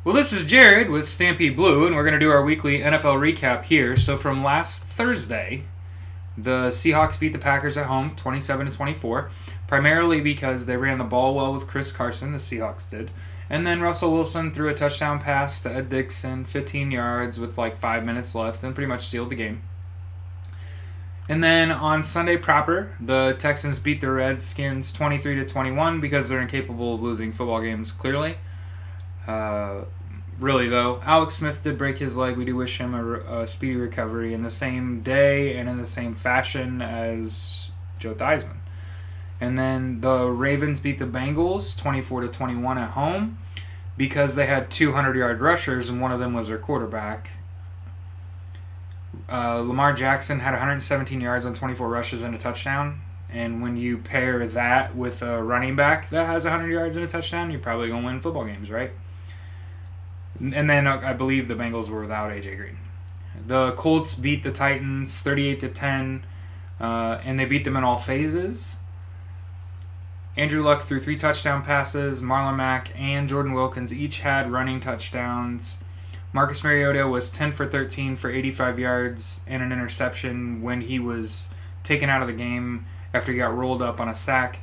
Well, this is Jared with Stampede Blue, and we're going to do our weekly NFL recap here. So, from last Thursday, the Seahawks beat the Packers at home 27-24, primarily because they ran the ball well with Chris Carson, the Seahawks did. And then Russell Wilson threw a touchdown pass to Ed Dixon, 15 yards with like 5 minutes left, and pretty much sealed the game. And then on Sunday proper, the Texans beat the Redskins 23-21 because they're incapable of losing football games, clearly. Really, though, Alex Smith did break his leg. We do wish him a speedy recovery in the same day and in the same fashion as Joe Theismann. And then the Ravens beat the Bengals 24-21 at home because they had 200-yard rushers, and one of them was their quarterback. Lamar Jackson had 117 yards on 24 rushes and a touchdown. And when you pair that with a running back that has 100 yards and a touchdown, you're probably going to win football games, right? And then I believe the Bengals were without A.J. Green. The Colts beat the Titans 38-10, and they beat them in all phases. Andrew Luck threw 3 touchdown passes. Marlon Mack and Jordan Wilkins each had running touchdowns. Marcus Mariota was 10 for 13 for 85 yards and an interception when he was taken out of the game after he got rolled up on a sack.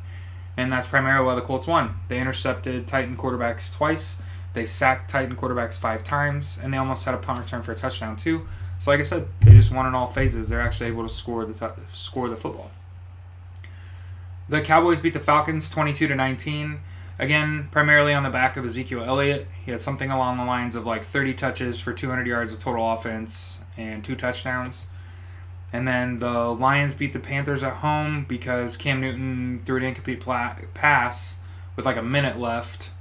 And that's primarily why the Colts won. They intercepted Titan quarterbacks twice. They sacked Titan quarterbacks 5 times, and they almost had a punt return for a touchdown too. So, like I said, they just won in all phases. They're actually able to score the football. The Cowboys beat the Falcons 22-19. Again, primarily on the back of Ezekiel Elliott. He had something along the lines of like 30 touches for 200 yards of total offense and 2 touchdowns. And then the Lions beat the Panthers at home because Cam Newton threw an incomplete pass with like a minute left.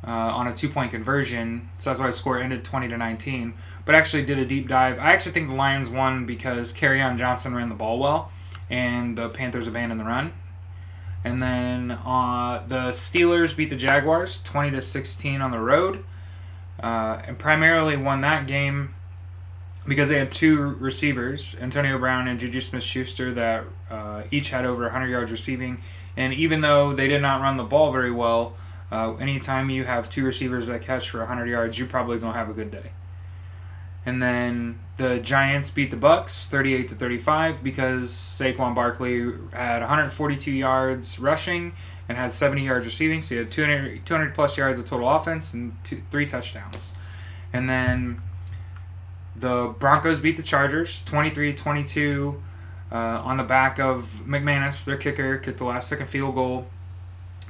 On a 2-point conversion, so that's why the score ended 20-19. But actually did a deep dive. I actually think the Lions won because Kerryon Johnson ran the ball well, and the Panthers abandoned the run. And then the Steelers beat the Jaguars 20-16 on the road, and primarily won that game because they had 2 receivers, Antonio Brown and Juju Smith-Schuster, that each had over 100 yards receiving. And even though they did not run the ball very well, anytime you have 2 receivers that catch for 100 yards, you're probably going to have a good day. And then the Giants beat the Bucks 38-35 because Saquon Barkley had 142 yards rushing and had 70 yards receiving. So he had 200 plus yards of total offense and 3 touchdowns. And then the Broncos beat the Chargers 23-22 on the back of McManus, their kicker, kicked the last-second field goal.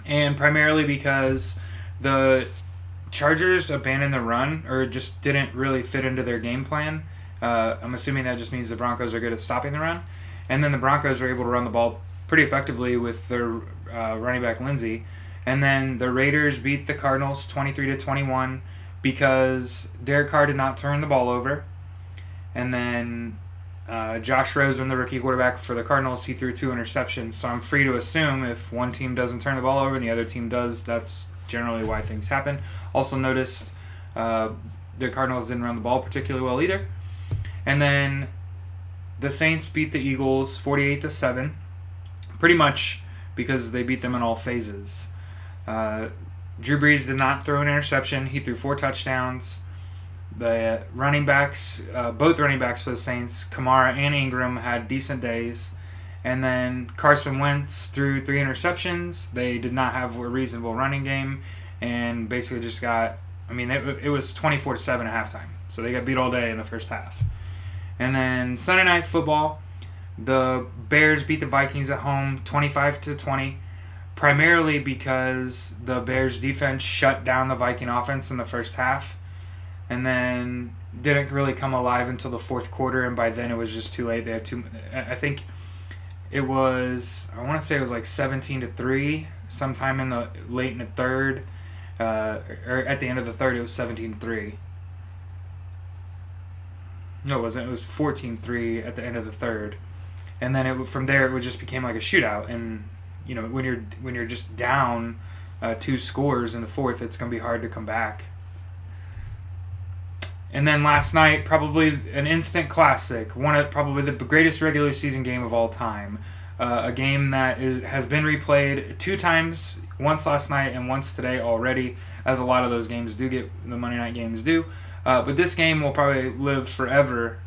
And primarily because the Chargers abandoned the run or just didn't really fit into their game plan. I'm assuming that just means the Broncos are good at stopping the run. And then the Broncos were able to run the ball pretty effectively with their running back Lindsey. And then the Raiders beat the Cardinals 23-21 because Derek Carr did not turn the ball over. And then Josh Rosen, the rookie quarterback for the Cardinals, he threw 2 interceptions. So I'm free to assume if one team doesn't turn the ball over and the other team does, that's generally why things happen. Also noticed the Cardinals didn't run the ball particularly well either. And then the Saints beat the Eagles 48-7, pretty much because they beat them in all phases. Drew Brees did not throw an interception. He threw 4 touchdowns. The running backs, both running backs for the Saints, Kamara and Ingram, had decent days. And then Carson Wentz threw 3 interceptions. They did not have a reasonable running game and basically just got, it was 24-7 at halftime. So they got beat all day in the first half. And then Sunday Night Football, the Bears beat the Vikings at home 25-20, primarily because the Bears defense shut down the Viking offense in the first half. And then didn't really come alive until the fourth quarter, and by then it was just too late. They had I think it was, I want to say it was like 17-3, sometime in the late in the third, or at the end of the third, it was 17-3. No, it wasn't. It was 14-3 at the end of the third, and then from there it just became like a shootout. And when you're just down 2 scores in the fourth, it's gonna be hard to come back. And then last night, probably an instant classic, probably the greatest regular season game of all time. A game that has been replayed 2 times, once last night and once today already, as a lot of those games do get, the Monday night games do. But this game will probably live forever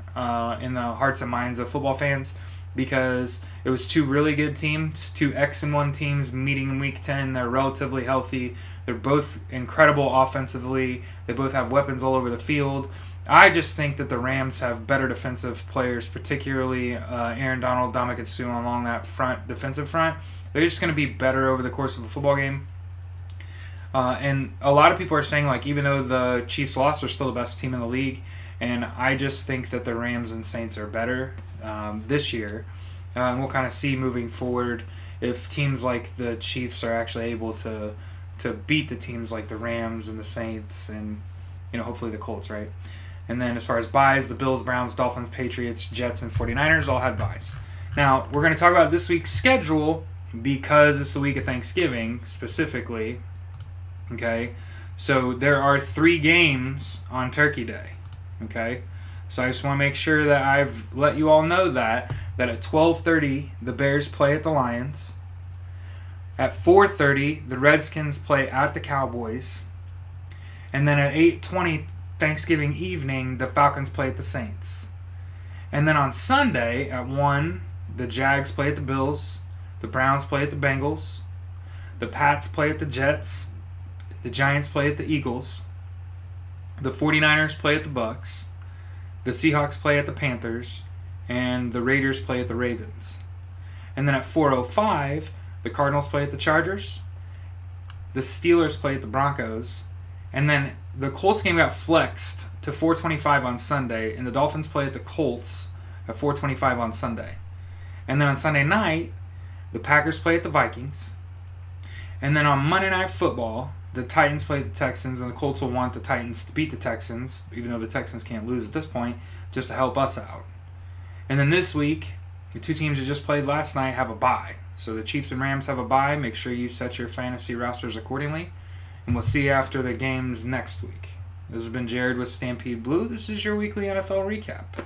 in the hearts and minds of football fans, because it was 2 really good teams, 2 X-1 teams meeting in Week 10. They're relatively healthy. They're both incredible offensively. They both have weapons all over the field. I just think that the Rams have better defensive players, particularly Aaron Donald, Dominic Sue along that defensive front. They're just going to be better over the course of a football game. And a lot of people are saying, like, even though the Chiefs lost, they're still the best team in the league. And I just think that the Rams and Saints are better this year. And we'll kind of see moving forward if teams like the Chiefs are actually able to beat the teams like the Rams and the Saints and, hopefully the Colts, right? And then as far as buys, the Bills, Browns, Dolphins, Patriots, Jets, and 49ers all had buys. Now, we're going to talk about this week's schedule because it's the week of Thanksgiving specifically. Okay? So there are 3 games on Turkey Day. Okay? So I just want to make sure that I've let you all know that at 12:30, the Bears play at the Lions. At 4:30, the Redskins play at the Cowboys. And then at 8:20, Thanksgiving evening, the Falcons play at the Saints. And then on Sunday at 1, the Jags play at the Bills, the Browns play at the Bengals, the Pats play at the Jets, the Giants play at the Eagles, the 49ers play at the Bucks, the Seahawks play at the Panthers, and the Raiders play at the Ravens. And then at 4:05, the Cardinals play at the Chargers, the Steelers play at the Broncos, and then the Colts game got flexed to 4:25 on Sunday, and the Dolphins play at the Colts at 4:25 on Sunday. And then on Sunday night, the Packers play at the Vikings. And then on Monday Night Football, the Titans play the Texans, and the Colts will want the Titans to beat the Texans, even though the Texans can't lose at this point, just to help us out. And then this week, the 2 teams that just played last night have a bye. So the Chiefs and Rams have a bye. Make sure you set your fantasy rosters accordingly. And we'll see you after the games next week. This has been Jared with Stampede Blue. This is your weekly NFL recap.